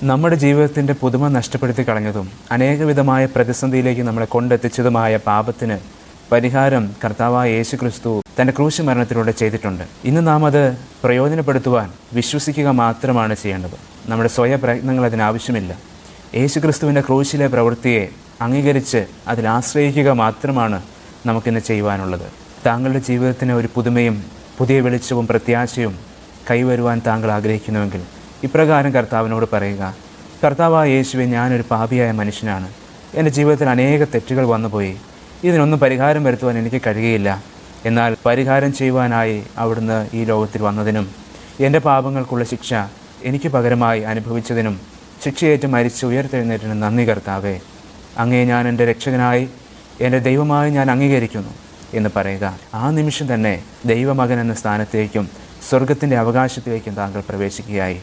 നമ്മുടെ ജീവിതത്തിൻ്റെ പുതുമ നഷ്ടപ്പെടുത്തി കളഞ്ഞതും അനേകവിധമായ പ്രതിസന്ധിയിലേക്ക് നമ്മളെ കൊണ്ടെത്തിച്ചതുമായ പാപത്തിന് പരിഹാരം കർത്താവായ യേശു ക്രിസ്തു തൻ്റെ ക്രൂശ് മരണത്തിലൂടെ ചെയ്തിട്ടുണ്ട്. ഇന്ന് നാം അത് പ്രയോജനപ്പെടുത്തുവാൻ വിശ്വസിക്കുക മാത്രമാണ് ചെയ്യേണ്ടത്. നമ്മുടെ സ്വയപ്രയത്നങ്ങൾ അതിനാവശ്യമില്ല. യേശു ക്രിസ്തുവിൻ്റെ ക്രൂശിലെ പ്രവൃത്തിയെ അംഗീകരിച്ച് അതിൽ ആശ്രയിക്കുക മാത്രമാണ് നമുക്കിന്ന് ചെയ്യുവാനുള്ളത്. താങ്കളുടെ ജീവിതത്തിന് ഒരു പുതുമയും പുതിയ വെളിച്ചവും പ്രത്യാശയും കൈവരുവാൻ താങ്കൾ ആഗ്രഹിക്കുന്നുവെങ്കിൽ ഇപ്രകാരം കർത്താവിനോട് പറയുക: കർത്താവായ യേശുവേ, ഞാനൊരു പാപിയായ മനുഷ്യനാണ്. എൻ്റെ ജീവിതത്തിൽ അനേക തെറ്റുകൾ വന്നുപോയി. ഇതിനൊന്നും പരിഹാരം വരുത്തുവാൻ എനിക്ക് കഴിയുകയില്ല. എന്നാൽ പരിഹാരം ചെയ്യുവാനായി അവിടുന്ന് ഈ ലോകത്തിൽ വന്നതിനും എൻ്റെ പാപങ്ങൾക്കുള്ള ശിക്ഷ എനിക്ക് പകരമായി അനുഭവിച്ചതിനും ശിക്ഷയേറ്റ് മരിച്ച് ഉയർത്തെഴുന്നേറ്റിനും നന്ദി കർത്താവേ. അങ്ങയെ ഞാൻ എൻ്റെ രക്ഷകനായി എൻ്റെ ദൈവമായി ഞാൻ അംഗീകരിക്കുന്നു എന്ന് പറയുക. ആ നിമിഷം തന്നെ ദൈവമകൻ എന്ന സ്ഥാനത്തേക്കും സ്വർഗത്തിൻ്റെ അവകാശത്തിലേക്കും താങ്കൾ പ്രവേശിക്കുകയായി.